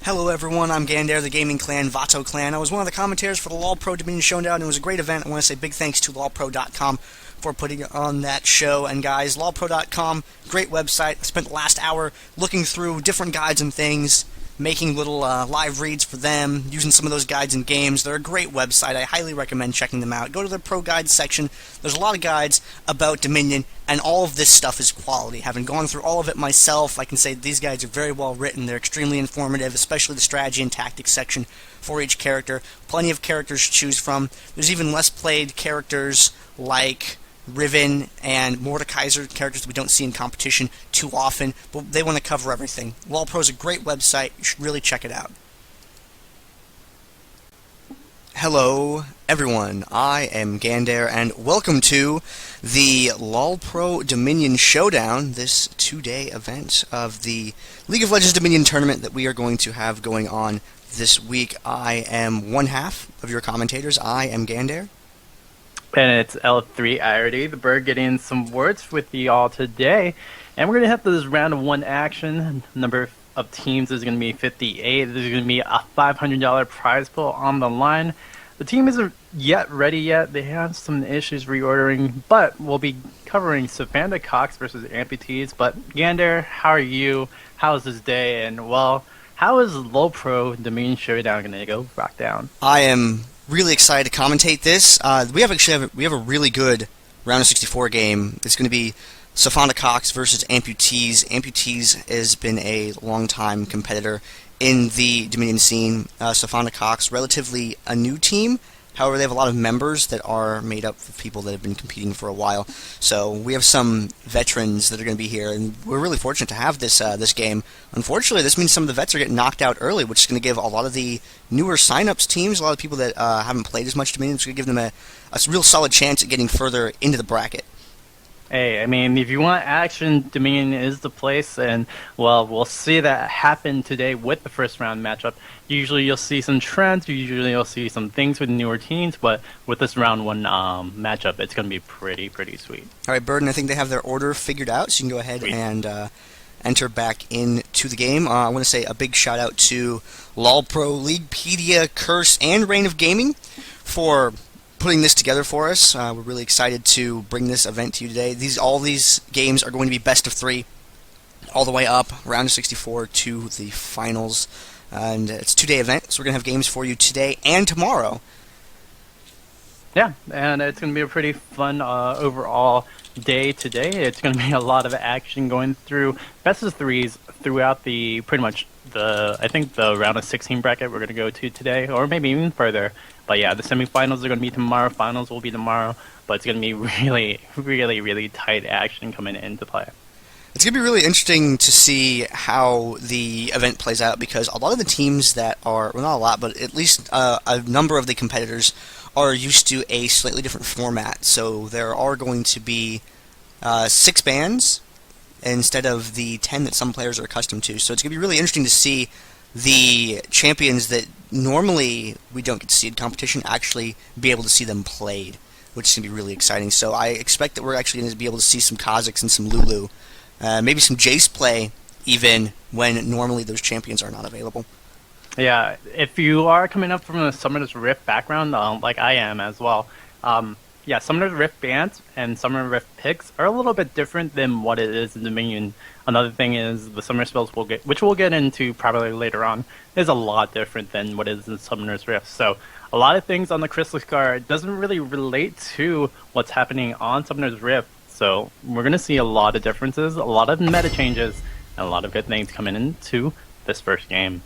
Hello everyone, I'm Gandir, the gaming clan, Vato clan. I was one of the commentators for the LoLPro Dominion Showdown. It was a great event. I want to say big thanks to LoLPro.com for putting on that show. And guys, LoLPro.com, great website. I spent the last hour looking through different guides and things, making little live reads for them, using some of those guides in games. They're a great website. I highly recommend checking them out. Go to their Pro Guides section. There's a lot of guides about Dominion, and all of this stuff is quality. Having gone through all of it myself, I can say these guides are very well written. They're extremely informative, especially the strategy and tactics section for each character. Plenty of characters to choose from. There's even less played characters like Riven and Mordekaiser, characters that we don't see in competition too often, but they want to cover everything. LoLPro is a great website. You should really check it out. Hello, everyone. I am Gandir, and welcome to the LoLPro Dominion Showdown, this two-day event of the League of Legends Dominion tournament that we are going to have going on this week. I am one half of your commentators. I am Gandir. And it's L3 IRD, the bird, getting some words with you all today. And we're going to have this round of one action. Number of teams is going to be 58. There's going to be a $500 prize pool on the line. The team isn't yet ready yet. They have some issues reordering, but we'll be covering Sofanda Cox versus Amputease. But Gandir, how are you? How is this day? And, well, how is LoLPro Dominion Showdown going to go rock down? I am really excited to commentate this. We have a really good round of 64 game. It's going to be Sofanda Cox versus Amputease. Amputease has been a long-time competitor in the Dominion scene. Sofanda Cox, relatively a new team. However, they have a lot of members that are made up of people that have been competing for a while. So we have some veterans that are going to be here, and we're really fortunate to have this this game. Unfortunately, this means some of the vets are getting knocked out early, which is going to give a lot of the newer sign-ups teams, a lot of people that haven't played as much Dominion, it's going to give them a real solid chance at getting further into the bracket. Hey, I mean, if you want action, Dominion is the place, and, well, we'll see that happen today with the first round matchup. Usually you'll see some trends, usually you'll see some things with newer teams, but with this round one matchup, it's going to be pretty sweet. All right, Burden, I think they have their order figured out, so you can go ahead and enter back into the game. I want to say a big shout-out to LoLPro, Leaguepedia, Curse, and Reign of Gaming for putting this together for us. We're really excited to bring this event to you today. All these games are going to be best of 3, all the way up, round of 64 to the finals. And it's a 2-day event, so we're going to have games for you today and tomorrow. Yeah, and it's going to be a pretty fun overall day today. It's going to be a lot of action going through best of 3s throughout the I think the round of 16 bracket we're going to go to today, or maybe even further. But yeah, the semifinals are going to be tomorrow, finals will be tomorrow, but it's going to be really tight action coming into play. It's going to be really interesting to see how the event plays out, because a lot of the teams that are, well, not a lot, but at least a number of the competitors are used to a slightly different format. So there are going to be 6 bans instead of the 10 that some players are accustomed to. So it's going to be really interesting to see the champions that normally we don't get to see in competition actually be able to see them played, which is going to be really exciting. So I expect that we're actually going to be able to see some Kha'Zix and some Lulu, maybe some Jayce play, even when normally those champions are not available. Yeah, if you are coming up from a Summoner's Rift background, like I am as well, yeah, Summoner's Rift bans and Summoner's Rift picks are a little bit different than what it is in Dominion. Another thing is the Summoner spells which we'll get into probably later on, is a lot different than what is in Summoner's Rift. So a lot of things on the Crystal Scar doesn't really relate to what's happening on Summoner's Rift. So we're going to see a lot of differences, a lot of meta changes, and a lot of good things coming into this first game.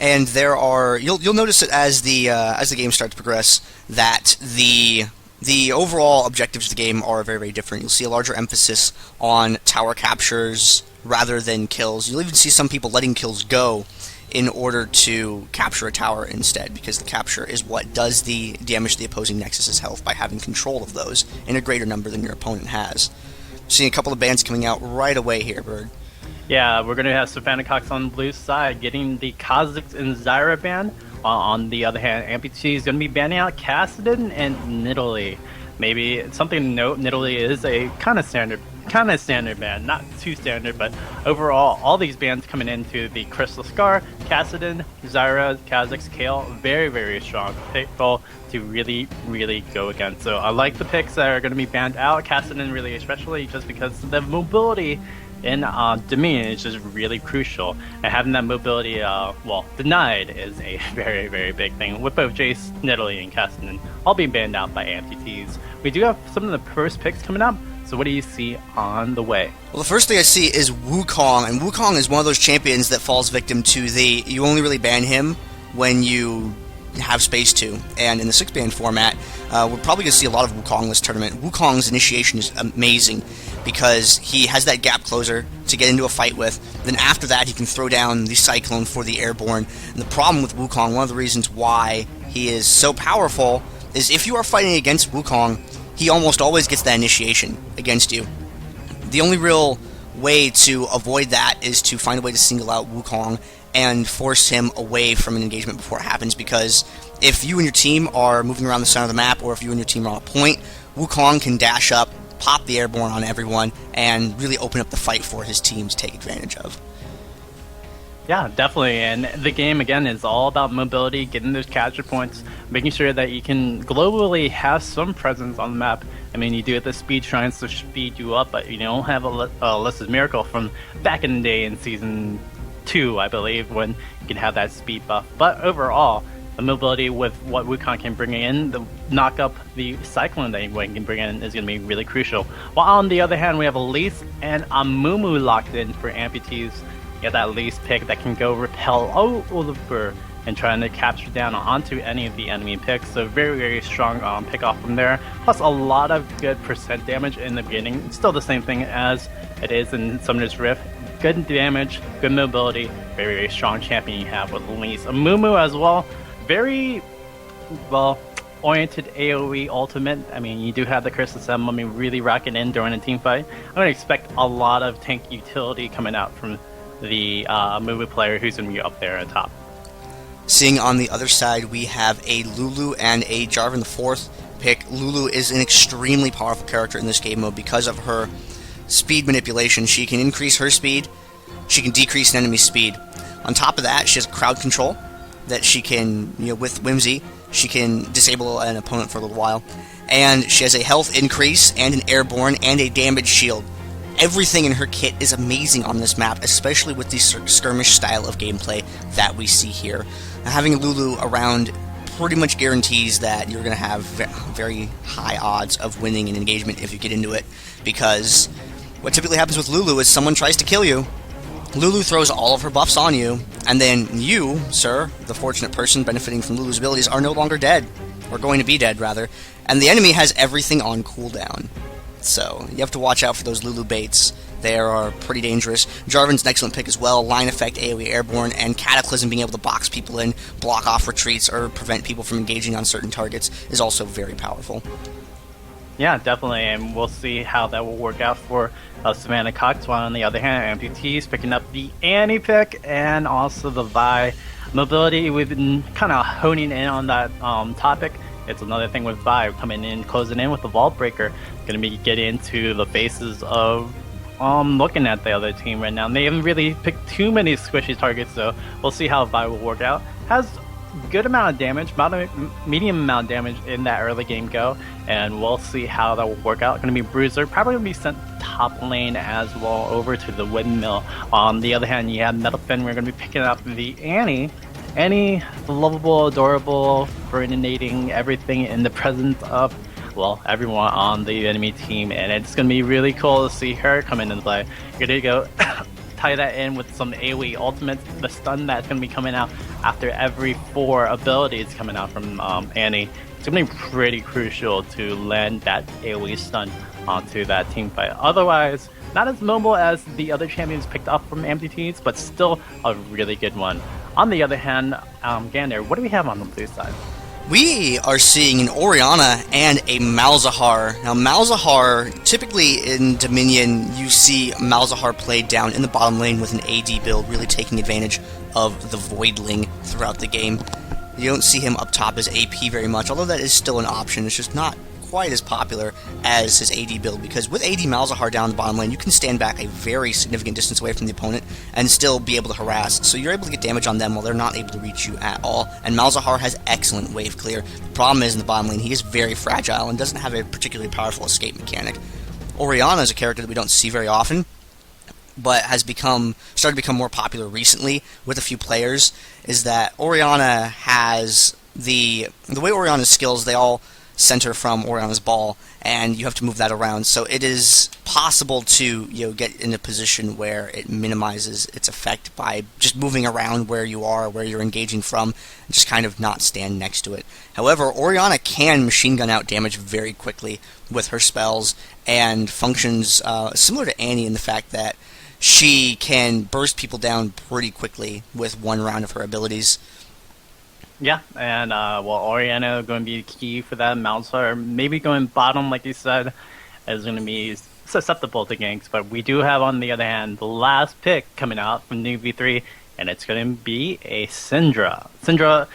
And there are, you'll notice that as the game starts to progress, that the overall objectives of the game are very different. You'll see a larger emphasis on tower captures rather than kills. You'll even see some people letting kills go in order to capture a tower instead, because the capture is what does the damage to the opposing Nexus's health by having control of those in a greater number than your opponent has. Seeing a couple of bans coming out right away here, Bird. Yeah, we're going to have Sofanda Cox on the blue side getting the Kha'Zix and Zyra ban. On the other hand, Amputease is going to be banning out Kassadin and Nidalee. Maybe something to note, Nidalee is a kind of standard kind of standard ban, not too standard, but overall, all these bans coming into the Crystal Scar, Kassadin, Zyra, Kha'Zix, Kayle, very, very strong people to really, really go against. So I like the picks that are going to be banned out, Kassadin really especially, just because the mobility in Dominion is just really crucial, and having that mobility, denied is a very, very big thing, with both Jayce, Nidalee, and Kassadin all being banned out by Amputease. We do have some of the first picks coming up, so what do you see on the way? Well, the first thing I see is Wukong, and Wukong is one of those champions that falls victim to you only really ban him when you have space to, and in the 6-ban format, we're probably going to see a lot of Wukong this tournament. Wukong's initiation is amazing because he has that gap closer to get into a fight with, then after that he can throw down the Cyclone for the airborne. And the problem with Wukong, one of the reasons why he is so powerful, is if you are fighting against Wukong, he almost always gets that initiation against you. The only real way to avoid that is to find a way to single out Wukong and force him away from an engagement before it happens, because if you and your team are moving around the center of the map, or if you and your team are on a point, Wukong can dash up, pop the airborne on everyone, and really open up the fight for his team to take advantage of. Yeah, definitely, and the game, again, is all about mobility, getting those capture points, making sure that you can globally have some presence on the map. I mean, you do have the speed shrines to speed you up, but you don't have Alyssa's Miracle from back in the day in Season 2, I believe, when you can have that speed buff. But overall, the mobility with what Wukong can bring in, the knock up the Cyclone that he can bring in is going to be really crucial. While on the other hand, we have Elise and Amumu locked in for Amputease. You got that Elise pick that can go repel over and trying to capture down onto any of the enemy picks. So very, very strong pick off from there. Plus a lot of good percent damage in the beginning. It's still the same thing as it is in Summoner's Rift. Good damage, good mobility, very, very strong champion you have with Elise. Amumu as well, very well oriented AoE ultimate. I mean, you do have the Curse of Seven Mummy really rocking in during a team fight. I'm going to expect a lot of tank utility coming out from the Amumu player who's going to be up there at top. Seeing on the other side, we have a Lulu and a Jarvan, the 4th pick. Lulu is an extremely powerful character in this game mode because of her speed manipulation. She can increase her speed, she can decrease an enemy's speed. On top of that, she has crowd control that she can, with Whimsy, she can disable an opponent for a little while. And she has a health increase, and an airborne, and a damage shield. Everything in her kit is amazing on this map, especially with the skirmish style of gameplay that we see here. Having Lulu around pretty much guarantees that you're going to have very high odds of winning an engagement if you get into it, because what typically happens with Lulu is someone tries to kill you, Lulu throws all of her buffs on you, and then you, sir, the fortunate person benefiting from Lulu's abilities, are no longer dead, or going to be dead, rather, and the enemy has everything on cooldown. So, you have to watch out for those Lulu baits. They are pretty dangerous. Jarvan's an excellent pick as well. Line effect, AoE airborne, and Cataclysm being able to box people in, block off retreats, or prevent people from engaging on certain targets is also very powerful. Yeah, definitely, and we'll see how that will work out for Sofanda Cox. While on the other hand, Amputease picking up the Annie pick and also the Vi. Mobility, we've been kind of honing in on that topic. It's another thing with Vi coming in, closing in with the Vault Breaker. Going to be getting into the faces of looking at the other team right now. And they haven't really picked too many squishy targets, so we'll see how Vi will work out. Has good amount of damage, medium amount of damage in that early game go, and we'll see how that will work out. Going to be Bruiser, probably going to be sent top lane as well over to the Windmill. On the other hand, you have Metalfin. We're going to be picking up the Annie. Annie, the lovable, adorable, burninating everything in the presence of, well, everyone on the enemy team, and it's going to be really cool to see her come into play. You're going to go tie that in with some AoE ultimates, the stun that's going to be coming out after every 4 abilities coming out from Annie. It's going to be pretty crucial to land that AoE stun onto that team fight. Otherwise, not as mobile as the other champions picked up from Amputease, but still a really good one. On the other hand, Gandir, what do we have on the blue side? We are seeing an Orianna and a Malzahar. Now, Malzahar, typically in Dominion, you see Malzahar played down in the bottom lane with an AD build, really taking advantage of the Voidling throughout the game. You don't see him up top as AP very much, although that is still an option. It's just not quite as popular as his AD build, because with AD Malzahar down the bottom lane, you can stand back a very significant distance away from the opponent and still be able to harass. So you're able to get damage on them while they're not able to reach you at all. And Malzahar has excellent wave clear. The problem is in the bottom lane, he is very fragile and doesn't have a particularly powerful escape mechanic. Orianna is a character that we don't see very often, but has started to become more popular recently with a few players. Is that Orianna has the way Orianna's skills, they all center from Orianna's ball, and you have to move that around. So it is possible to get in a position where it minimizes its effect by just moving around where you are, where you're engaging from, and just kind of not stand next to it. However, Orianna can machine gun out damage very quickly with her spells, and functions similar to Annie in the fact that she can burst people down pretty quickly with one round of her abilities. Yeah, and Orianna going to be key for that. Malzahar maybe going bottom, like you said, is going to be susceptible to ganks. But we do have, on the other hand, the last pick coming out from New V3, and it's going to be a Syndra. Syndra,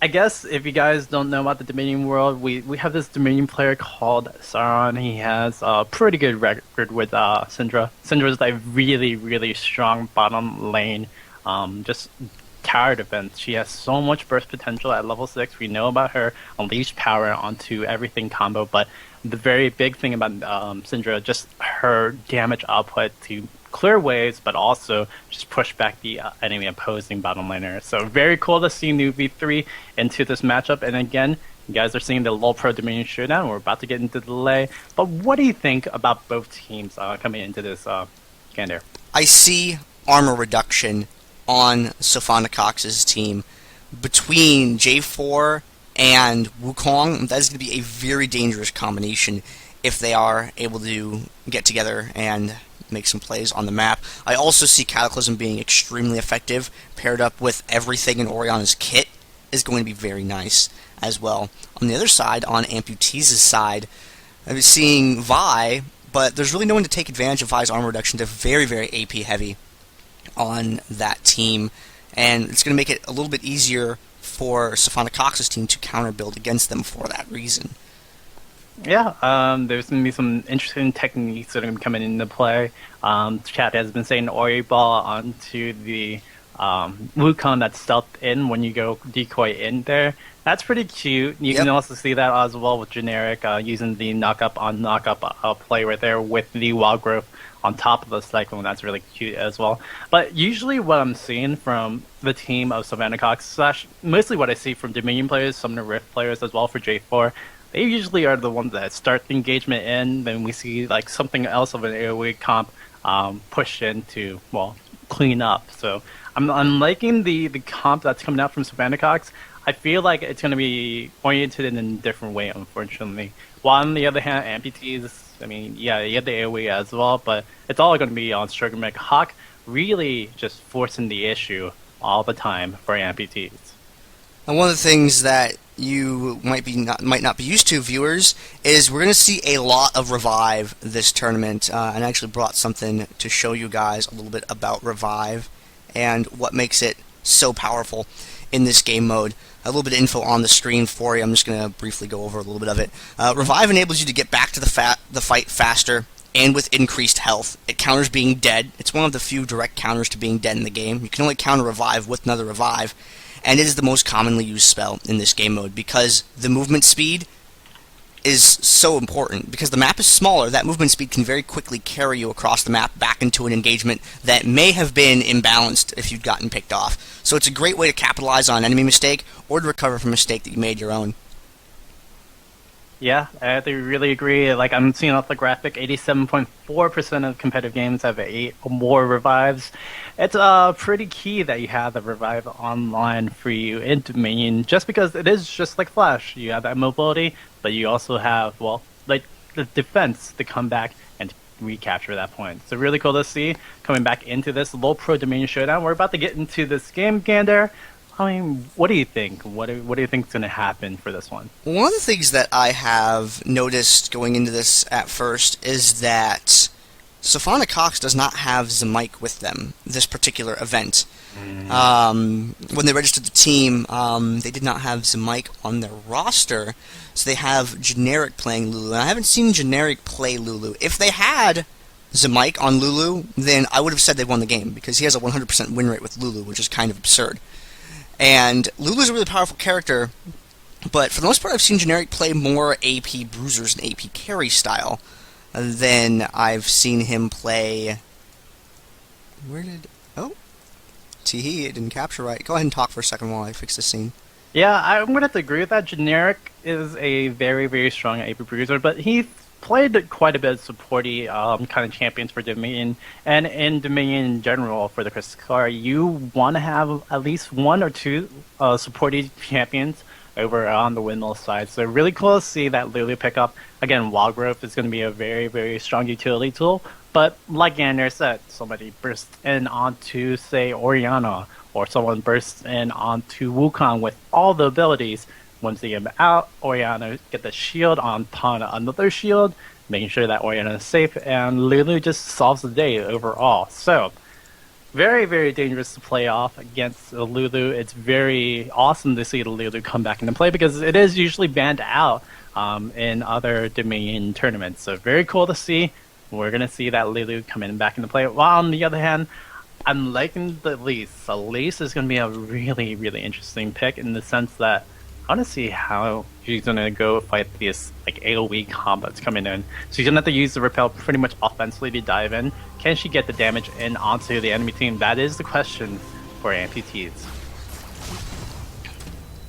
I guess if you guys don't know about the Dominion world, we have this Dominion player called Sauron. He has a pretty good record with Syndra. Syndra is a really, really strong bottom lane, just tower defense. She has so much burst potential at level 6. We know about her unleashed power onto everything combo, but the very big thing about Syndra, just her damage output to clear waves, but also just push back the enemy opposing bottom laner. So very cool to see new V3 into this matchup. And again, you guys are seeing the LoLPro Dominion Showdown. We're about to get into the delay. But what do you think about both teams coming into this Gandir? I see armor reduction on Sofanda Cox's team. Between J4 and Wukong, that is going to be a very dangerous combination if they are able to get together and make some plays on the map. I also see Cataclysm being extremely effective, paired up with everything in Orianna's kit is going to be very nice as well. On the other side, on Amputease's side, I'm seeing Vi, but there's really no one to take advantage of Vi's armor reduction. They're very, very AP heavy on that team, and it's going to make it a little bit easier for Sofanda Cox's team to counter build against them for that reason. Yeah, there's going to be some interesting techniques that are going to be coming into play. Chat has been saying Ori Ball onto the Wukong that's stealthed in when you go decoy in there. That's pretty cute. You can also see that as well with generic, using the knock-up on knock-up play right there with the wild growth on top of the cyclone. That's really cute as well. But usually what I'm seeing from the team of Sofanda Cox, / mostly what I see from Dominion players, some of the Rift players as well for J4, they usually are the ones that start the engagement in, then we see like something else of an AoE comp push in to, well, clean up. So I'm liking the comp that's coming out from Sofanda Cox. I feel like it's going to be oriented in a different way, unfortunately. While on the other hand, Amputease, I mean, yeah, you have the AoE as well, but it's all going to be on Sugar Hawk, really just forcing the issue all the time for Amputease. And one of the things that you might not be used to, viewers, is we're going to see a lot of Revive this tournament. And I actually brought something to show you guys a little bit about Revive and what makes it so powerful in this game mode. A little bit of info on the screen for you. I'm just going to briefly go over a little bit of it. Revive enables you to get back to the fight faster and with increased health. It counters being dead. It's one of the few direct counters to being dead in the game. You can only counter Revive with another Revive, and it is the most commonly used spell in this game mode because the movement speed is so important. Because the map is smaller, that movement speed can very quickly carry you across the map back into an engagement that may have been imbalanced if you'd gotten picked off. So it's a great way to capitalize on an enemy mistake or to recover from a mistake that you made your own. Yeah, I really agree. Like, I'm seeing off the graphic, 87.4% of competitive games have 8 or more revives. It's pretty key that you have the revive online for you in Dominion, just because it is just like Flash. You have that mobility, but you also have, well, like the defense to come back and recapture that point. So really cool to see coming back into this LoLPro Dominion Showdown. We're about to get into this game, Gandir. I mean, what do you think? What do you think is going to happen for this one? One of the things that I have noticed going into this at first is that Sofanda Cox does not have Zyra with them this particular event. When they registered the team, they did not have Zyra on their roster, so they have Generic playing Lulu. And I haven't seen Generic play Lulu. If they had Zyra on Lulu, then I would have said they won the game, because he has a 100% win rate with Lulu, which is kind of absurd. And Lulu's a really powerful character, but for the most part I've seen Generic play more AP bruisers and AP carry style than I've seen him play... Teehee, it didn't capture right. Go ahead and talk for a second while I fix this scene. Yeah, I'm going to have to agree with that. Generic is a very, very strong AP bruiser, but he played quite a bit of supporty kind of champions for Dominion, and in Dominion in general for the Crystal Car, you want to have at least one or two supporty champions over on the windmill side. So really cool to see that Lulu pick up. Again, Wild Growth is going to be a very, very strong utility tool, but like Gandir said, somebody bursts in onto, say, Orianna, or someone bursts in onto Wukong with all the abilities. Once they get him out, Orianna get the shield upon another shield, making sure that Orianna is safe, and Lulu just solves the day overall. So, very, very dangerous to play off against Lulu. It's very awesome to see the Lulu come back into play, because it is usually banned out in other Dominion tournaments. So very cool to see. We're going to see that Lulu come in back into play. While on the other hand, I'm liking the Elise. Elise is going to be a really, really interesting pick in the sense that I want to see how she's going to go fight these like AoE combos coming in. So she's going to have to use the repel pretty much offensively to dive in. Can she get the damage in onto the enemy team? That is the question for Amputease.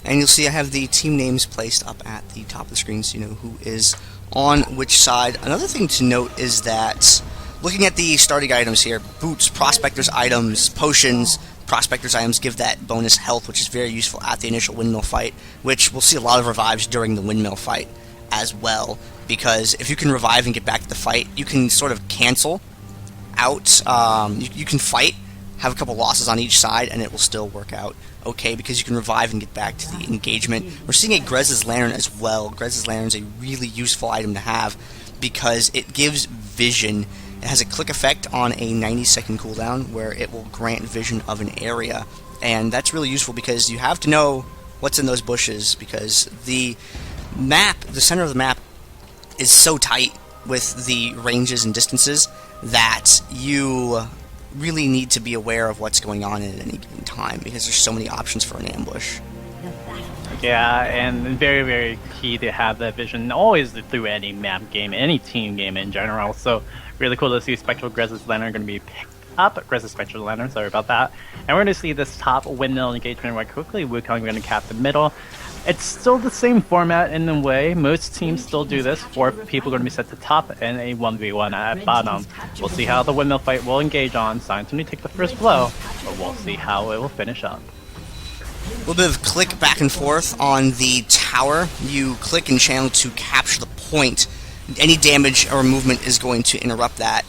And you'll see I have the team names placed up at the top of the screen so you know who is on which side. Another thing to note is that looking at the starting items here, boots, prospector's items, potions, prospector's items give that bonus health, which is very useful at the initial windmill fight, which we'll see a lot of revives during the windmill fight as well, because if you can revive and get back to the fight, you can sort of cancel out, you can fight, have a couple losses on each side, and it will still work out okay, because you can revive and get back to the engagement. We're seeing a Grez's Lantern as well. Grez's Lantern is a really useful item to have, because it gives vision. It has a click effect on a 90-second cooldown where it will grant vision of an area, and that's really useful because you have to know what's in those bushes, because the map, the center of the map, is so tight with the ranges and distances that you really need to be aware of what's going on at any given time, because there's so many options for an ambush. Yeah, and very, very key to have that vision always through any map game, any team game in general. So really cool to see Spectral Grez's Lantern going to be picked up. Grez's Spectral Lantern, sorry about that. And we're going to see this top windmill engagement right quickly. Wukong going to cap the middle. It's still the same format in a way. Most teams still do this. 4 people going to be set to top and a 1v1 at bottom. We'll see how the windmill fight will engage on. Science going to take the first blow, but we'll see how it will finish up. A little bit of click back and forth on the tower. You click and channel to capture the point. Any damage or movement is going to interrupt that.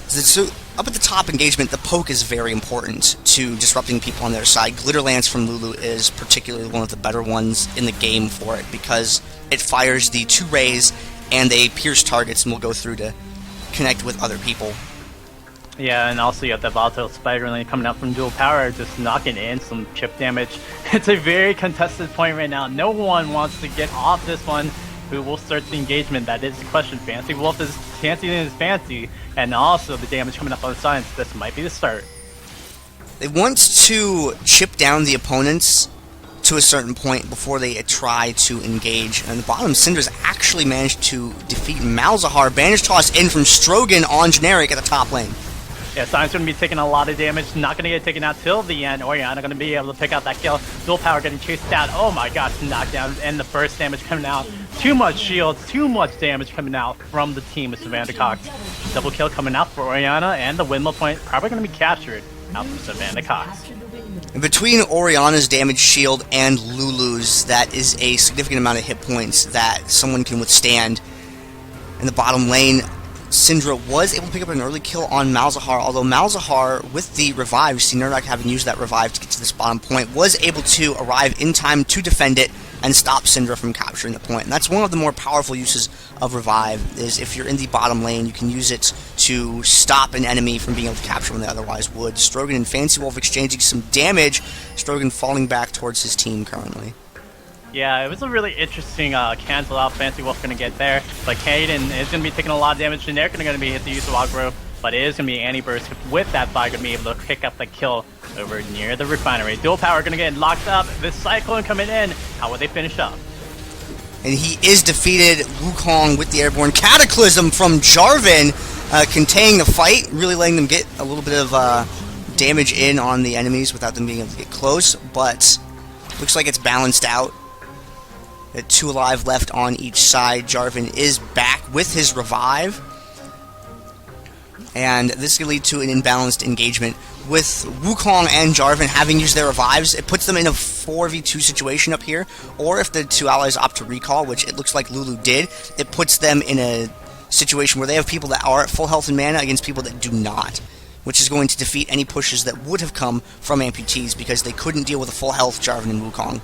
So up at the top engagement, the poke is very important to disrupting people on their side. Glitter Lance from Lulu is particularly one of the better ones in the game for it, because it fires the 2 rays and they pierce targets and will go through to connect with other people. Yeah, and also you have the Volatile Spider Lane coming out from dual power, just knocking in some chip damage. It's a very contested point right now. No one wants to get off this one. Who will start the engagement? That is the question. Fancy Wolf is fancy in his fancy, and also the damage coming up on the sides. This might be the start. They want to chip down the opponents to a certain point before they try to engage. And the bottom, Syndra's actually managed to defeat Malzahar. Bandage toss in from Strogan on Generic at the top lane. Yeah, Science going to be taking a lot of damage, not going to get taken out till the end. Orianna going to be able to pick out that kill. Dual power getting chased out. Oh my gosh, knockdown and the burst damage coming out. Too much shields, too much damage coming out from the team of Sofanda Cox. Double kill coming out for Orianna, and the windmill point probably going to be captured out from Sofanda Cox. And between Orianna's damage shield and Lulu's, that is a significant amount of hit points that someone can withstand. In the bottom lane, Syndra was able to pick up an early kill on Malzahar, although Malzahar, with the revive, you see Nerdak having used that revive to get to this bottom point, was able to arrive in time to defend it and stop Syndra from capturing the point. And that's one of the more powerful uses of revive, is if you're in the bottom lane, you can use it to stop an enemy from being able to capture when they otherwise would. Strogan and Fancy Wolf exchanging some damage, Strogan falling back towards his team currently. Yeah, it was a really interesting cancel out. Fancy Wolf going to get there, but Kaden is going to be taking a lot of damage. Generic going to be hit the use of aggro, but it is going to be anti-burst. With that fire, going to be able to pick up the kill over near the refinery. Dual power going to get locked up. This Cyclone coming in. How will they finish up? And he is defeated. Wukong with the airborne Cataclysm from Jarvan, containing the fight, really letting them get a little bit of damage in on the enemies without them being able to get close, but looks like it's balanced out. 2 alive left on each side. Jarvan is back with his revive, and this can lead to an imbalanced engagement. With Wukong and Jarvan having used their revives, it puts them in a 4v2 situation up here, or if the 2 allies opt to recall, which it looks like Lulu did, it puts them in a situation where they have people that are at full health and mana against people that do not, which is going to defeat any pushes that would have come from Amputease because they couldn't deal with a full health Jarvan and Wukong.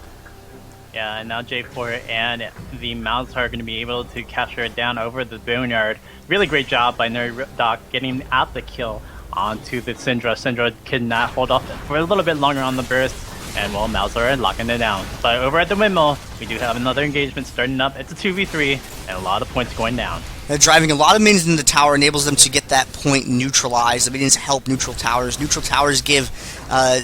Yeah, and now J4 and the Mounts are going to be able to capture it down over the Boneyard. Really great job by Nerdak getting out the kill onto the Syndra. Syndra could not hold off for a little bit longer on the burst, and well, Mounts are locking it down. But over at the windmill, we do have another engagement starting up. It's a 2v3, and a lot of points going down. Driving a lot of minions into the tower enables them to get that point neutralized. The minions help neutral towers. Neutral towers give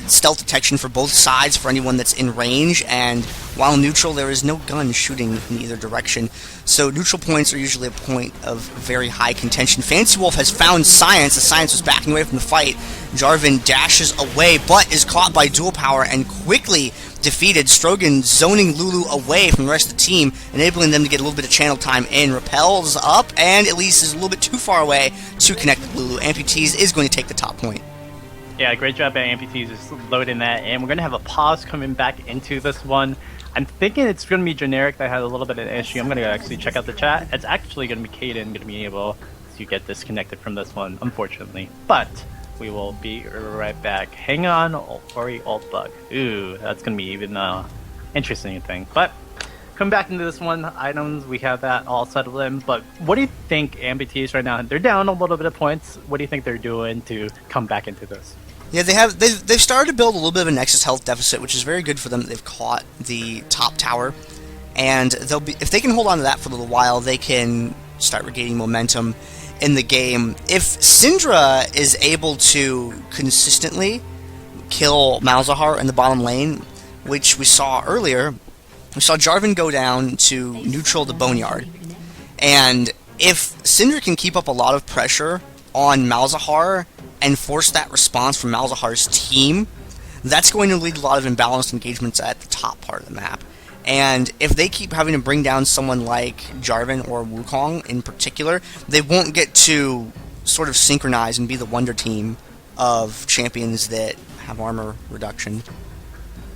stealth detection for both sides for anyone that's in range, and while neutral, there is no gun shooting in either direction. So neutral points are usually a point of very high contention. Fancy Wolf has found Science. The Science was backing away from the fight. Jarvan dashes away, but is caught by dual power and quickly defeated. Strogan zoning Lulu away from the rest of the team, enabling them to get a little bit of channel time in. Repels up, and Elise is a little bit too far away to connect with Lulu. Amputease is going to take the top point. Yeah, great job by Amputease just loading that, and we're going to have a pause coming back into this one. I'm thinking it's going to be Generic that had a little bit of an issue. I'm going to actually check out the chat. It's actually going to be Kaden going to be able to get disconnected from this one, unfortunately. But we will be right back. Hang on, Ori alt bug. Ooh, that's going to be even interesting thing. But coming back into this one, items, we have that all settled in. But what do you think Amputease right now? They're down a little bit of points. What do you think they're doing to come back into this? Yeah, they've started to build a little bit of a Nexus health deficit, which is very good for them. They've caught the top tower, and they'll be, if they can hold on to that for a little while, they can start regaining momentum in the game. If Syndra is able to consistently kill Malzahar in the bottom lane, which we saw earlier, we saw Jarvan go down to neutral the Boneyard, and if Syndra can keep up a lot of pressure on Malzahar and force that response from Malzahar's team, that's going to lead to a lot of imbalanced engagements at the top part of the map. And if they keep having to bring down someone like Jarvan or Wukong in particular, they won't get to sort of synchronize and be the wonder team of champions that have armor reduction.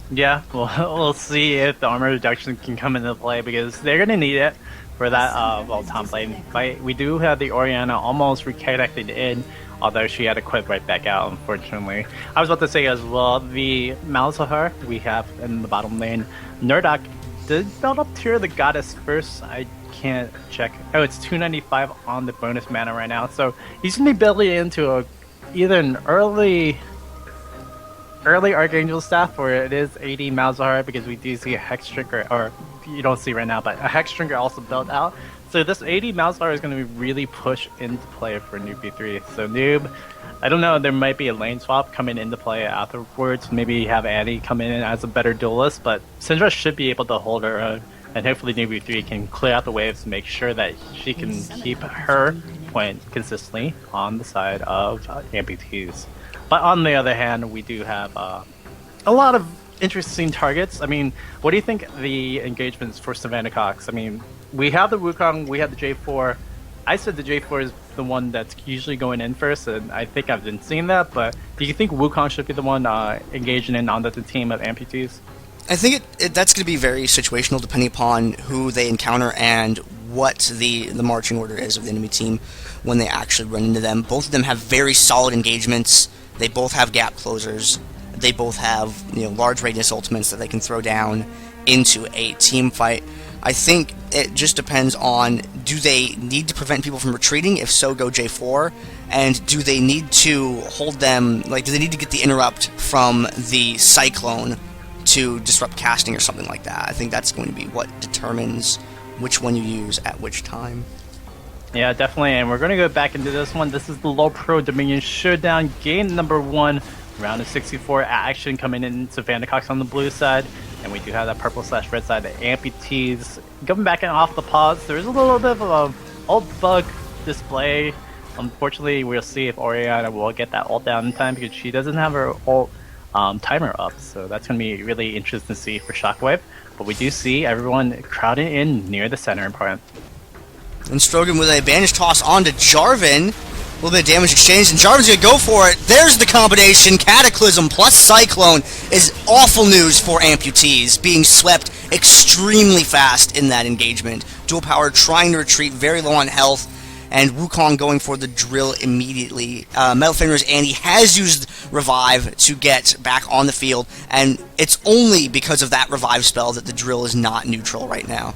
Yeah, well, we'll see if the armor reduction can come into play, because they're going to need it for that top lane fight. We do have the Orianna almost reconnected in, although she had to quit right back out, unfortunately. I was about to say as well, the Malzahar we have in the bottom lane. Nerdak did build up Tear of the Goddess first. I can't check. Oh, it's 295 on the bonus mana right now. So he's going to be building into either an early Archangel staff, or it is 80 Malzahar, because we do see a Hex Drinker, or you don't see right now, but a Hex Drinker also built out. So this 80 Malzahar is going to be really pushed into play for Noob V3. So Noob, I don't know, there might be a lane swap coming into play afterwards. Maybe have Annie come in as a better duelist, but Syndra should be able to hold her own, and hopefully Noob V3 can clear out the waves to make sure that she can keep her point consistently on the side of Amputease. But on the other hand, we do have a lot of interesting targets. I mean, what do you think the engagements for Sofanda Cox? I mean, we have the Wukong, we have the J4. I said the J4 is the one that's usually going in first, and I think I've been seeing that, but do you think Wukong should be the one engaging in on the team of Amputease? I think that's going to be very situational depending upon who they encounter and what the marching order is of the enemy team when they actually run into them. Both of them have very solid engagements. They both have gap closers. They both have large radius ultimates that they can throw down into a team fight. I think it just depends on, do they need to prevent people from retreating? If so, go J4. And do they need to hold them, do they need to get the interrupt from the Cyclone to disrupt casting or something like that? I think that's going to be what determines which one you use at which time. Yeah, definitely, and we're going to go back into this one. This is the LoLPro Dominion Showdown, game number 1, round of 64 action coming in. Sofanda Cox on the blue side, and we do have that purple/red side, the Amputease. Going back and off the pause, there's a little bit of a ult bug display. Unfortunately, we'll see if Orianna will get that ult down in time because she doesn't have her ult timer up, so that's going to be really interesting to see for Shockwave. But we do see everyone crowding in near the center part. And Strogan with an advantage toss onto Jarvan. A little bit of damage exchanged, and Jarvan's going to go for it. There's the combination. Cataclysm plus Cyclone is awful news for Amputease, being swept extremely fast in that engagement. Dual Power trying to retreat, very low on health, and Wukong going for the drill immediately. Metal Finger's Andy has used Revive to get back on the field, and it's only because of that Revive spell that the drill is not neutral right now.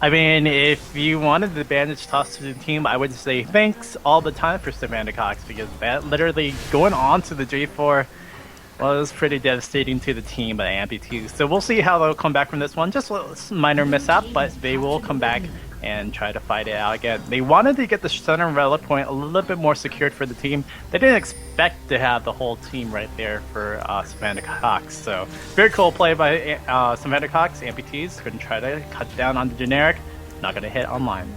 I mean, if you wanted the bandage toss to the team, I would say thanks all the time for Sofanda Cox, because that literally going on to the J4 was pretty devastating to the team by Amputease. So we'll see how they'll come back from this one. Just a minor mishap, but they will come back and try to fight it out again. They wanted to get the center relic point a little bit more secured for the team. They didn't expect to have the whole team right there for Sofanda Cox. So very cool play by Sofanda Cox. Amputease couldn't try to cut down on the generic. Not going to hit online.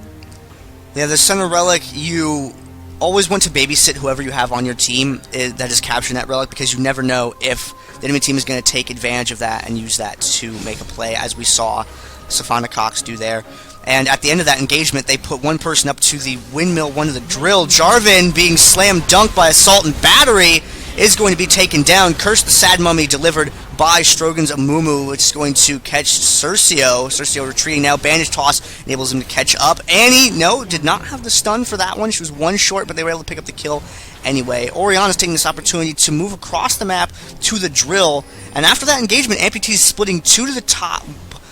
Yeah, the center relic, you always want to babysit whoever you have on your team that is capturing that relic, because you never know if the enemy team is going to take advantage of that and use that to make a play, as we saw Sofanda Cox do there. And at the end of that engagement, they put one person up to the windmill, one of the drill. Jarvan, being slam dunked by Assault and Battery, is going to be taken down. Curse the Sad Mummy delivered by Strogan's Amumu, which is going to catch Cercio. Cercio retreating now. Bandage toss enables him to catch up. Annie, no, did not have the stun for that one. She was one short, but they were able to pick up the kill anyway. Orianna's taking this opportunity to move across the map to the drill. And after that engagement, Amputease is splitting 2 to the top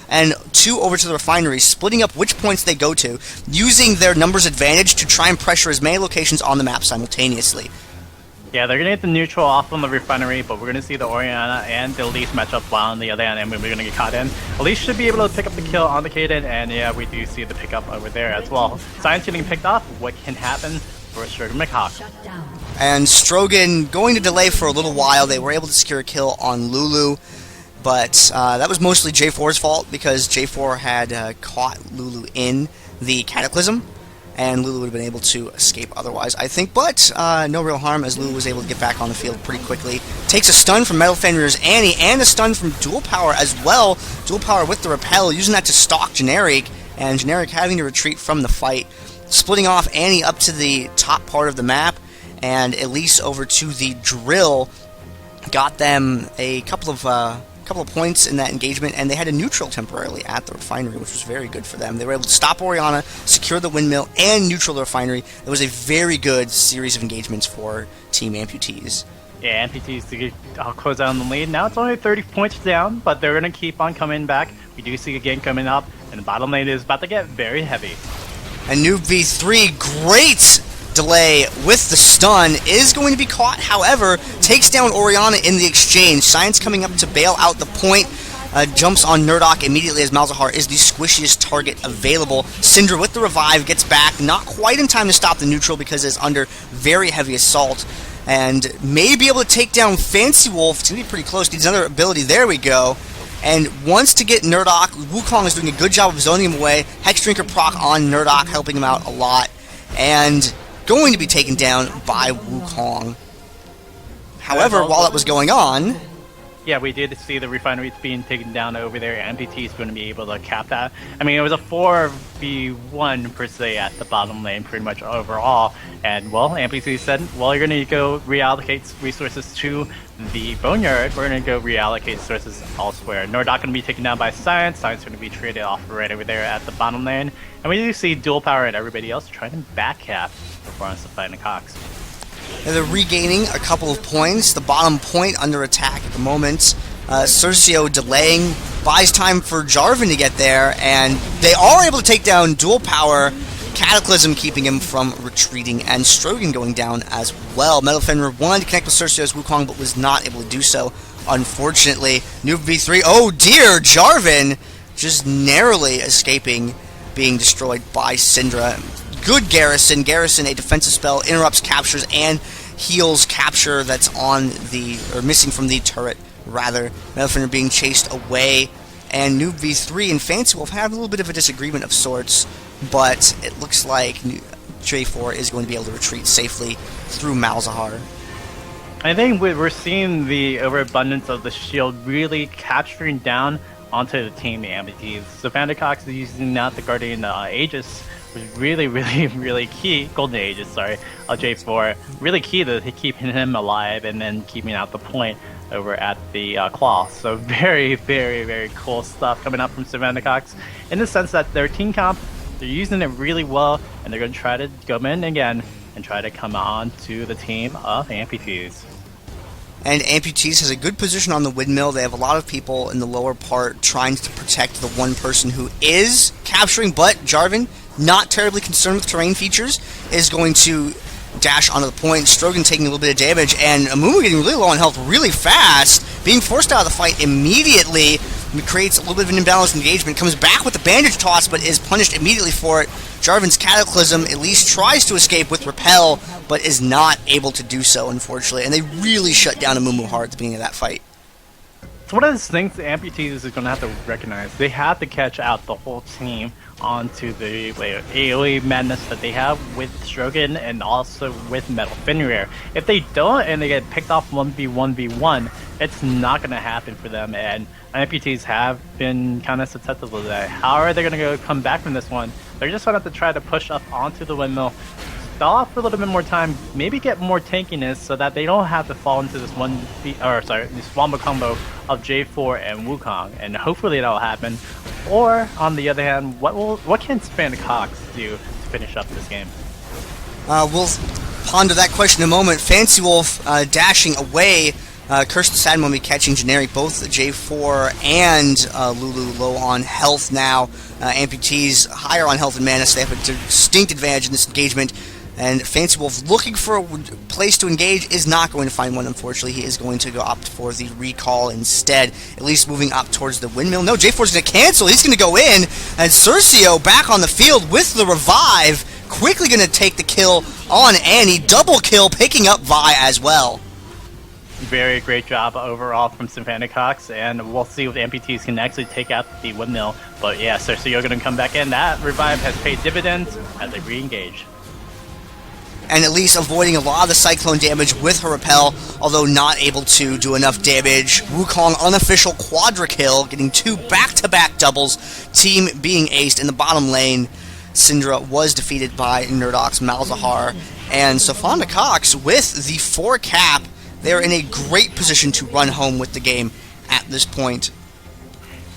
and 2 over to the refinery, splitting up which points they go to, using their numbers advantage to try and pressure as many locations on the map simultaneously. Yeah, they're going to get the neutral off on the refinery, but we're going to see the Orianna and the Elise match up while on the other end, and we're going to get caught in. Elise should be able to pick up the kill on the Kayle, and yeah, we do see the pickup over there as well. Science getting picked off, what can happen for Strogan McHawk? And Strogan going to delay for a little while. They were able to secure a kill on Lulu, but that was mostly J4's fault, because J4 had caught Lulu in the Cataclysm, and Lulu would have been able to escape otherwise, I think. But no real harm, as Lulu was able to get back on the field pretty quickly. Takes a stun from Metal Fenrir's Annie, and a stun from Dual Power as well. Dual Power with the Repel, using that to stalk Generic, and Generic having to retreat from the fight. Splitting off Annie up to the top part of the map, and Elise over to the drill. Got them a couple of points in that engagement, and they had a neutral temporarily at the refinery, which was very good for them. They were able to stop Orianna, secure the windmill, and neutral the refinery. It was a very good series of engagements for Team Amputease. Yeah, Amputease to close out on the lead. Now it's only 30 points down, but they're going to keep on coming back. We do see a game coming up, and the bottom lane is about to get very heavy. And Noob V3, great delay with the stun, is going to be caught, however, takes down Orianna in the exchange. Science coming up to bail out the point, jumps on Nerdok immediately as Malzahar is the squishiest target available. Syndra with the revive gets back, not quite in time to stop the neutral because it's under very heavy assault, and may be able to take down Fancy Wolf. It's going to be pretty close, needs another ability, there we go. And wants to get Nerdok. Wukong is doing a good job of zoning him away. Hex Drinker proc on Nerdok, helping him out a lot. And going to be taken down by Wukong. However, while that was going on, yeah, we did see the refineries being taken down over there. Amputease is going to be able to cap that. I mean, it was a 4v1 per se at the bottom lane, pretty much overall. And well, Amputease said, well, you're going to go reallocate resources to the Boneyard. We're going to go reallocate resources elsewhere. Nordock going to be taken down by Science. Science going to be traded off right over there at the bottom lane. And we do see dual power and everybody else trying to back cap before on Sofanda Cox. And they're regaining a couple of points. The bottom point under attack at the moment. Cercio delaying, buys time for Jarvan to get there, and they are able to take down dual power. Cataclysm keeping him from retreating, and Strogan going down as well. Metal Fenrir wanted to connect with Cercio's Wukong, but was not able to do so, unfortunately. New V3, oh dear, Jarvan just narrowly escaping being destroyed by Syndra. Good Garrison. Garrison, a defensive spell, interrupts captures and heals capture that's on the, or missing from the turret, rather. Metal Fenrir being chased away, and Noob V3 and Fancy Wolf have a little bit of a disagreement of sorts, but it looks like J4 is going to be able to retreat safely through Malzahar. I think we're seeing the overabundance of the shield really capturing down onto the team, the Amputease. Sofanda Cox is using out the Guardian Aegis, was really key. Golden Aegis, sorry, J4. Really key to keeping him alive and then keeping out the point over at the Claw. So very cool stuff coming up from Sofanda Cox in the sense that their team comp, they're using it really well, and they're going to try to come in again and try to come on to the team of Amputease. And Amputease has a good position on the windmill. They have a lot of people in the lower part trying to protect the one person who is capturing, but Jarvan, not terribly concerned with terrain features, is going to dash onto the point. Strogan taking a little bit of damage, and Amumu getting really low on health really fast, being forced out of the fight immediately. Creates a little bit of an imbalanced engagement, comes back with the bandage toss, but is punished immediately for it. Jarvan's Cataclysm at least tries to escape with Repel, but is not able to do so, unfortunately, and they really shut down Amumu hard at the beginning of that fight. It's one of those things the Amputease is going to have to recognize. They have to catch out the whole team onto the AoE madness that they have with Strogan and also with Metal Fenrir. If they don't and they get picked off 1v1v1, it's not going to happen for them, and Amputease have been kind of susceptible to that. How are they going to go come back from this one? They're just going to have to try to push up onto the windmill, stall for a little bit more time, maybe get more tankiness so that they don't have to fall into this this wombo combo of J4 and Wukong, and hopefully that'll happen. Or on the other hand, what can Sofanda Cox do to finish up this game? We'll ponder that question in a moment. Fancy Wolf dashing away. Cursed Sadden will be catching generic, both J4 and Lulu low on health now. Amputease higher on health and mana, so they have a distinct advantage in this engagement. And Fancy Wolf looking for a place to engage is not going to find one, unfortunately. He is going to go opt for the recall instead, at least moving up towards the windmill. No, J4's going to cancel. He's going to go in, and Cercio back on the field with the revive, quickly going to take the kill on Annie. Double kill, picking up Vi as well. Very great job overall from Sofanda Cox, and we'll see if Amputease can actually take out the windmill. But yeah, Cercio going to come back in. That revive has paid dividends as they re-engage. And at least avoiding a lot of the Cyclone damage with her Repel, although not able to do enough damage. Wukong unofficial quadra kill, getting 2 back-to-back doubles, team being aced in the bottom lane. Syndra was defeated by Nerdox Malzahar, and Sofanda Cox with the 4 cap. They're in a great position to run home with the game at this point.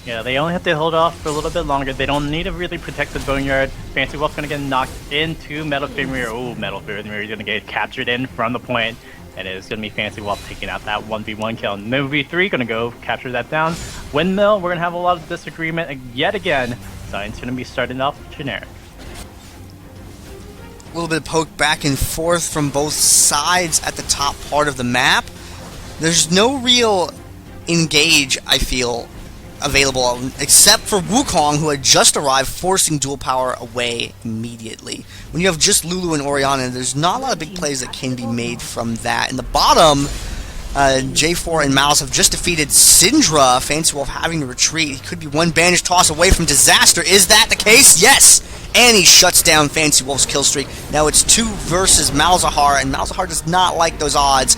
Yeah, they only have to hold off for a little bit longer. They don't need to really protect the Boneyard. Fancy Wolf's going to get knocked into Metal Fenrir. Ooh, Metal Fenrir is going to get captured in from the point. And it is going to be Fancy Wolf taking out that 1v1 kill. No V3 going to go capture that down. Windmill, we're going to have a lot of disagreement yet again. Science going to be starting off generic. A little bit of poke back and forth from both sides at the top part of the map. There's no real engage, I feel, available, except for Wukong, who had just arrived, forcing dual power away immediately. When you have just Lulu and Orianna, there's not a lot of big plays that can be made from that. In the bottom, J4 and Mouse have just defeated Syndra. Fancy Wolf having to retreat. He could be one bandage toss away from disaster. Is that the case? Yes! And he shuts down Fancy Wolf's kill streak. Now it's 2 versus Malzahar, and Malzahar does not like those odds.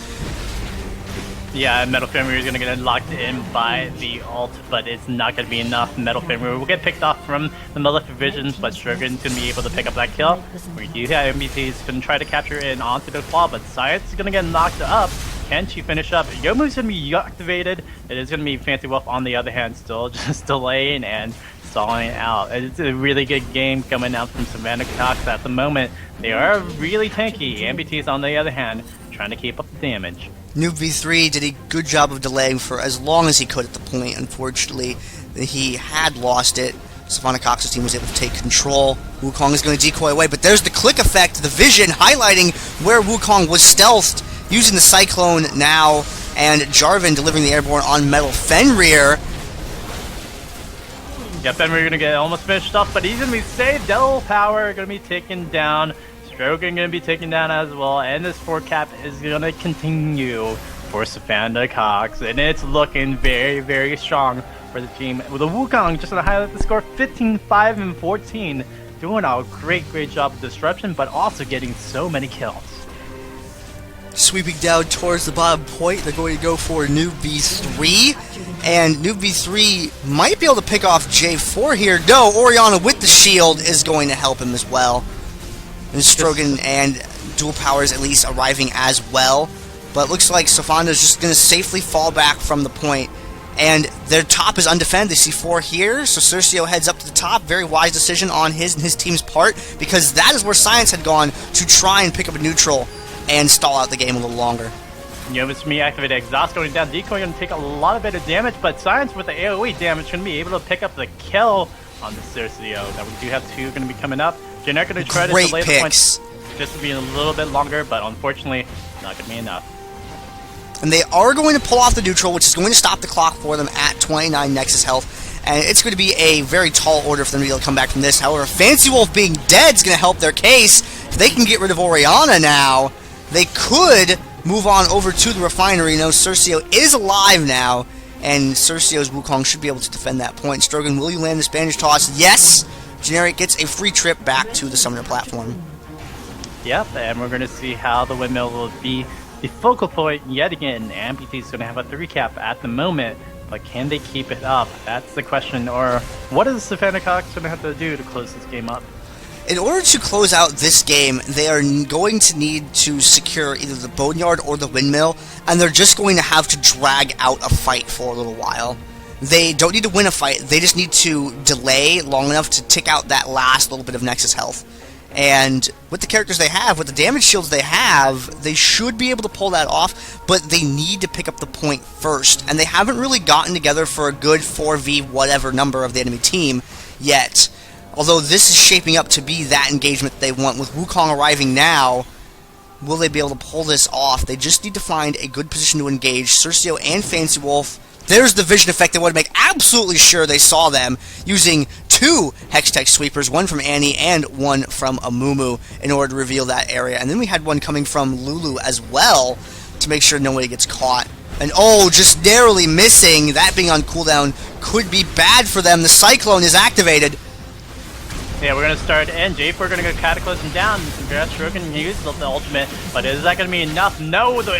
Yeah, Metal Family is going to get locked in by the ult, but it's not going to be enough. Metal Family will get picked off from the Malefic Visions, but Strogan's going to be able to pick up that kill. We do have Amputease going to try to capture in onto the claw, but Science is going to get knocked up. Can she finish up? Youmu's going to be activated. It is going to be Fancy Wolf on the other hand, still just delaying and stalling out. It's a really good game coming out from Sofanda Cox at the moment. They are really tanky. Amputease on the other hand, trying to keep up the damage. Noob V3 did a good job of delaying for as long as he could at the point. Unfortunately, he had lost it. Sofanda Cox's team was able to take control. Wukong is going to decoy away, but there's the click effect, the vision highlighting where Wukong was stealthed using the Cyclone now, and Jarvan delivering the airborne on Metal Fenrir. Yeah, Fenrir going to get almost finished off, but he's going to be saved. Devil Power going to be taken down. Strogan going to be taken down as well, and this 4-cap is going to continue for Sofanda Cox, and it's looking very, very strong for the team. With the Wukong just going to highlight the score, 15, 5, and 14, doing a great job of disruption, but also getting so many kills. Sweeping down towards the bottom point, they're going to go for Noob V3, and Noob V3 might be able to pick off J4 here. No, Orianna with the shield is going to help him as well. And Strogan and Dual Powers at least arriving as well. But it looks like Sofanda's just going to safely fall back from the point. And their top is undefended. They see 4 here, so Cercio heads up to the top. Very wise decision on his and his team's part, because that is where Science had gone to try and pick up a neutral and stall out the game a little longer. It's me activated exhaust going down. Decoy going to take a lot of bit of damage, but Science with the AoE damage going to be able to pick up the kill on the Cercio. That we do have 2 going to be coming up. Generic going to try to delay the point just to be a little bit longer, but unfortunately, not going to be enough. And they are going to pull off the neutral, which is going to stop the clock for them at 29 Nexus health. And it's going to be a very tall order for them to be able to come back from this. However, Fancy Wolf being dead is going to help their case. If they can get rid of Orianna now, they could move on over to the refinery. No, Cercio is alive now, and Cercio's Wukong should be able to defend that point. Strogan, will you land the Spanish toss? Yes! Generic gets a free trip back to the summoner platform. Yep, and we're going to see how the windmill will be the focal point yet again. Amputease is going to have a 3-cap at the moment, but can they keep it up? That's the question. Or what is Sofanda Cox going to have to do to close this game up? In order to close out this game, they are going to need to secure either the Boneyard or the Windmill, and they're just going to have to drag out a fight for a little while. They don't need to win a fight, they just need to delay long enough to tick out that last little bit of Nexus health. And with the characters they have, with the damage shields they have, they should be able to pull that off, but they need to pick up the point first. And they haven't really gotten together for a good 4v whatever number of the enemy team yet. Although this is shaping up to be that engagement they want. With Wukong arriving now, will they be able to pull this off? They just need to find a good position to engage Cercio and Fancy Wolf. There's the vision effect. They want to make absolutely sure they saw them using 2 Hextech sweepers, one from Annie and one from Amumu, in order to reveal that area. And then we had one coming from Lulu as well to make sure nobody gets caught. And oh, just narrowly missing. That being on cooldown could be bad for them. The Cyclone is activated. Yeah, we're going to start and J4 going to go Cataclysm down. Congrats, Strogan used the ultimate, but is that going to be enough? No, the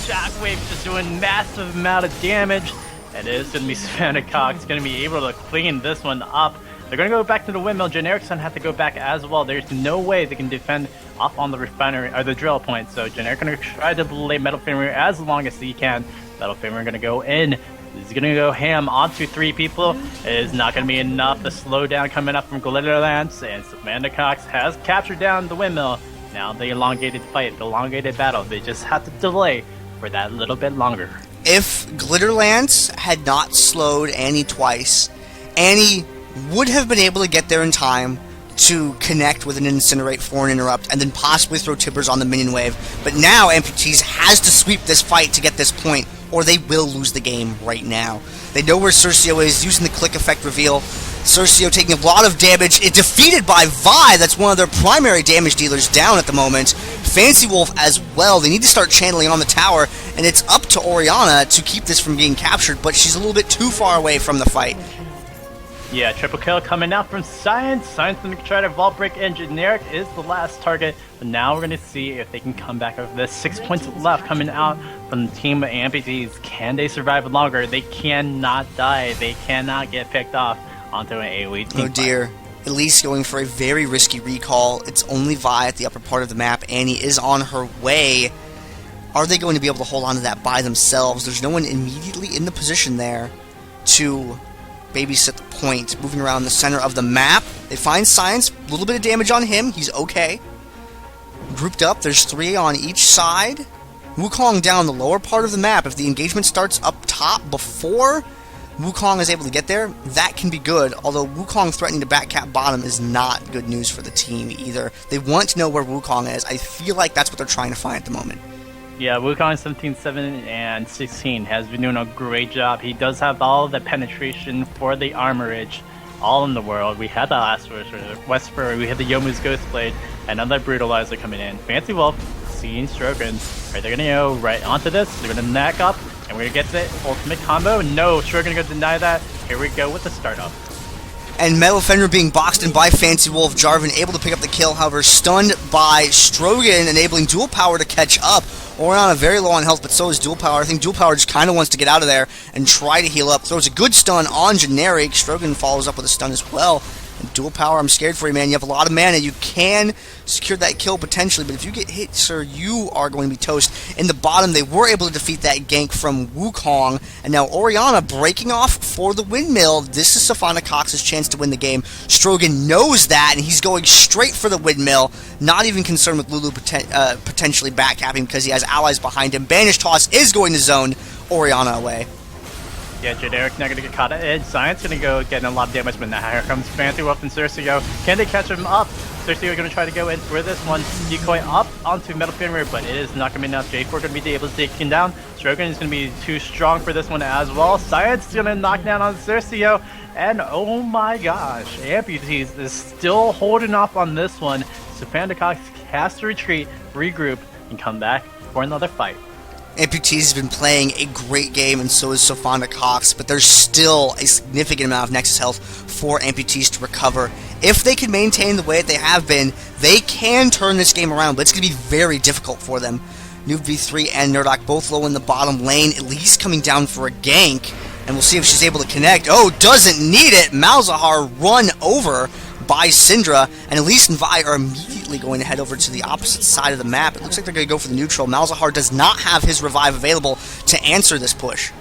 Shockwave just doing massive amount of damage. And it is going to be Sofanda Cox going to be able to clean this one up. They're going to go back to the windmill. Generic's going to have to go back as well. There's no way they can defend off on the refinery or the drill point. So Generic going to try to delay Metal Family as long as he can. Metal Family going to go in. He's going to go ham onto 3 people. It is not going to be enough. The slowdown coming up from Glitterlance, and Sofanda Cox has captured down the windmill. Now the elongated fight, the elongated battle. They just have to delay for that little bit longer. If Glitterlance had not slowed Annie twice, Annie would have been able to get there in time to connect with an Incinerate for an interrupt, and then possibly throw Tibbers on the minion wave. But now Amputease has to sweep this fight to get this point, or they will lose the game right now. They know where Cercio is, using the click effect reveal. Cercio taking a lot of damage. It's defeated by Vi, that's one of their primary damage dealers down at the moment. Fancy Wolf as well. They need to start channeling on the tower, and it's up to Orianna to keep this from being captured, but she's a little bit too far away from the fight. Yeah, triple kill coming out from Science. Science going to try to vault break, and Generic is the last target. But now we're going to see if they can come back over this. 6 points left coming out from from Team Amputease. Can they survive longer? They cannot die. They cannot get picked off onto an AoE team. Oh dear. Elise going for a very risky recall. It's only Vi at the upper part of the map. Annie is on her way. Are they going to be able to hold on to that by themselves? There's no one immediately in the position there to babysit the point. Moving around the center of the map. They find Science. A little bit of damage on him. He's okay. Grouped up. There's 3 on each side. Wukong down the lower part of the map. If the engagement starts up top before Wukong is able to get there, that can be good, although Wukong threatening to backcap bottom is not good news for the team either. They want to know where Wukong is. I feel like that's what they're trying to find at the moment. Yeah, Wukong 17-7 and 16 has been doing a great job. He does have all the penetration for the Armorage all in the world. We had the last Westford, we had the Yomu's Ghostblade, another Brutalizer coming in. Fancy Wolf, seeing Strogan. Are they going to go right onto this? They're going to knack up, and we're going to get the ultimate combo. No, Strogan going to deny that. Here we go with the startup. And Metal Fender being boxed in by Fancy Wolf. Jarvan able to pick up the kill, however, stunned by Strogan, enabling Dual Power to catch up. Orianna very low on health, but so is Dual Power. I think Dual Power just kind of wants to get out of there and try to heal up. Throws a good stun on Generic. Strogan follows up with a stun as well. And Dual Power, I'm scared for you, man. You have a lot of mana. You can secure that kill potentially, but if you get hit, sir, you are going to be toast. In the bottom, they were able to defeat that gank from Wukong, and now Orianna breaking off for the windmill. This is Sofanda Cox's chance to win the game. Strogan knows that, and he's going straight for the windmill, not even concerned with Lulu potentially backcapping because he has allies behind him. Banish Toss is going to zone Orianna away. Yeah, Generic not going to get caught at edge. Science going to go getting a lot of damage, but now here comes Fancy Wolf and Cersio. Can they catch him up? Cersio going to try to go in for this one. Decoy up onto Metal Fenrir, but it is not going to be enough. J4 going to be able to take him down. Strogan is going to be too strong for this one as well. Science going to knock down on Cersio. And oh my gosh, Amputease is still holding off on this one. Sofanda Cox has to retreat, regroup, and come back for another fight. Amputease has been playing a great game, and so is Sofanda Cox, but there's still a significant amount of Nexus health for Amputease to recover. If they can maintain the way that they have been, they can turn this game around, but it's going to be very difficult for them. Noob V3 and Nerdok both low in the bottom lane, Elise coming down for a gank, and we'll see if she's able to connect. Oh, doesn't need it! Malzahar run over by Syndra, and Elise and Vi are immediately going to head over to the opposite side of the map. It looks like they're going to go for the neutral. Malzahar does not have his revive available to answer this push.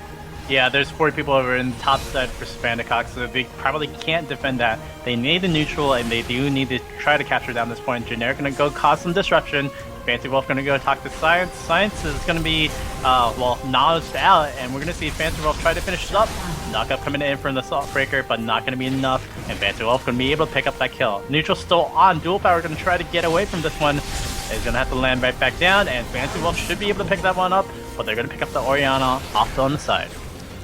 Yeah, there's 40 people over in the top side for Sofanda Cox, so they probably can't defend that. They need the neutral, and they do need to try to capture down this point. Generic going to go cause some disruption. Fancy Wolf going to go talk to Science. Science is going to be, knowledged out, and we're going to see Fancy Wolf try to finish it up. Knockup coming in from the Salt Breaker, but not going to be enough, and Fancy Wolf going to be able to pick up that kill. Neutral still on. Dual Power going to try to get away from this one. He's going to have to land right back down, and Fancy Wolf should be able to pick that one up, but they're going to pick up the Orianna off on the side.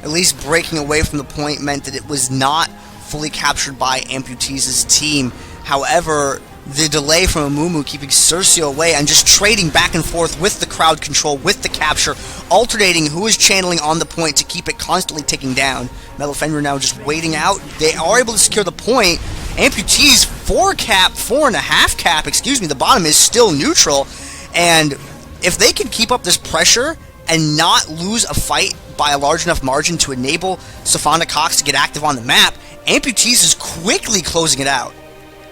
At least breaking away from the point meant that it was not fully captured by Amputease's team. However, the delay from Amumu keeping Cersio away and just trading back and forth with the crowd control, with the capture, alternating who is channeling on the point to keep it constantly ticking down. Metal Fenrir now just waiting out. They are able to secure the point. Amputease 4.5 cap, the bottom is still neutral. And if they can keep up this pressure and not lose a fight by a large enough margin to enable Sofanda Cox to get active on the map, Amputease is quickly closing it out.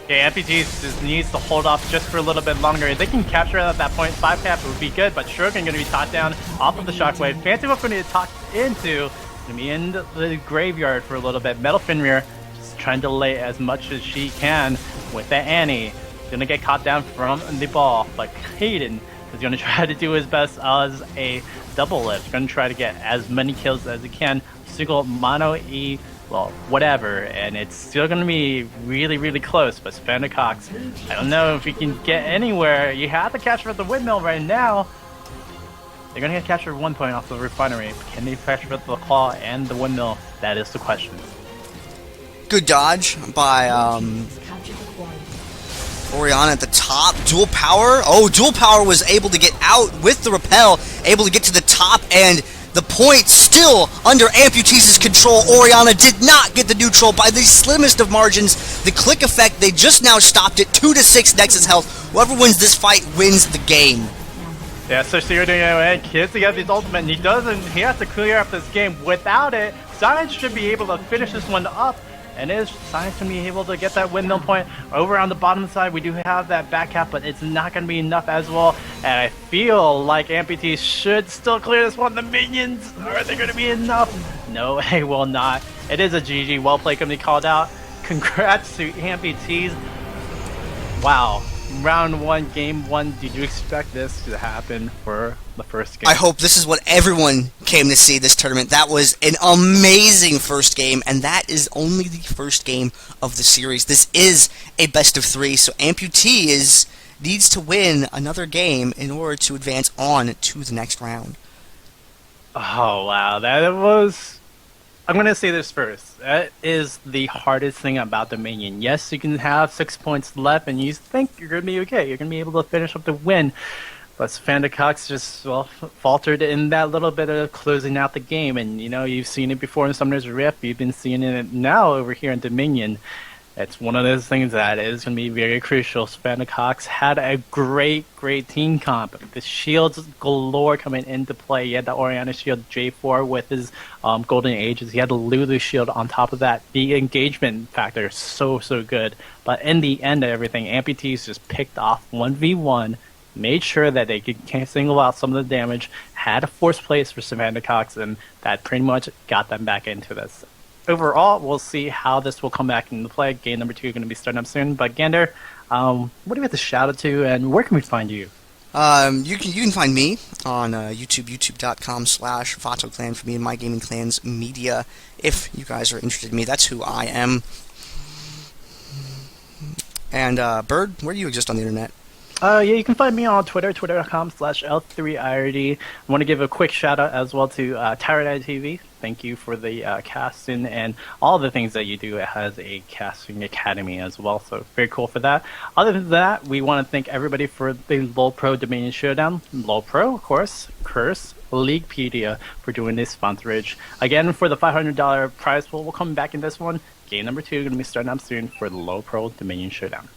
Yeah, Amputease just needs to hold off just for a little bit longer. If they can capture it at that point, 5 cap would be good, but Strogan going to be taught down off of the Shockwave. Fancy Wolf going to get talked into, going to be in the graveyard for a little bit. Metal Fenrir just trying to lay as much as she can with that Annie. Going to get caught down from the ball, but Hayden is going to try to do his best as a double lift. Going to try to get as many kills as he can. Single mono E, well, whatever, and it's still going to be really, really close, but Sofanda Cox, I don't know if he can get anywhere. You have to capture the windmill right now. They're going to get captured 1 point off the refinery. Can they capture the claw and the windmill? That is the question. Good dodge by Orianna at the top. Dual Power. Oh, Dual Power was able to get out with the repel, able to get to the top, and the point still under Amputease's control. Orianna did not get the neutral by the slimmest of margins. The click effect, they just now stopped it. 2-6 Nexus health. Whoever wins this fight wins the game. Yeah, especially you're doing it, and Kha'Zix to get his ultimate, and he has to clear up this game. Without it, Science should be able to finish this one up, and is Science going to be able to get that windmill point over on the bottom side? We do have that back cap, but it's not going to be enough as well, and I feel like Amputease should still clear this one. The minions, are they going to be enough? No, they will not. It is a GG, well played, can be called out. Congrats to Amputease. Wow. Round 1, game 1, did you expect this to happen for the first game? I hope this is what everyone came to see this tournament. That was an amazing first game, and that is only the first game of the series. This is a best of 3, so Amputease needs to win another game in order to advance on to the next round. Oh, wow, that was... I'm going to say this first. That is the hardest thing about the minion. Yes, you can have 6 points left, and you think you're going to be okay. You're going to be able to finish up the win. But Sofanda Cox just, well, faltered in that little bit of closing out the game. And, you know, you've seen it before in Summoner's Rift. You've been seeing it now over here in Dominion. It's one of those things that is going to be very crucial. Sofanda Cox had a great team comp. The shields galore coming into play. He had the Orianna shield J4 with his golden ages. He had the Lulu shield on top of that. The engagement factor is so good. But in the end of everything, Amputease just picked off 1v1, made sure that they could single out some of the damage, had a forced place for Sofanda Cox, and that pretty much got them back into this. Overall, we'll see how this will come back into play. Game number 2 going to be starting up soon. But Gandir, what do we have to shout out to, and where can we find you? You can find me on YouTube, youtube.com/VatoClan for me and my gaming clan's media. If you guys are interested in me, that's who I am. And Bird, where do you exist on the internet? Yeah, you can find me on Twitter, twitter.com/L3IRD. I want to give a quick shout out as well to Tyrant TV. Thank you for the casting and all the things that you do. It has a casting academy as well, so very cool for that. Other than that, we want to thank everybody for the LoLPro Dominion Showdown. LoLPro, of course, Curse, Leaguepedia for doing this sponsorage. Again, for the $500 prize pool, we'll come back in this one. Game number 2 going to be starting up soon for the LoLPro Dominion Showdown.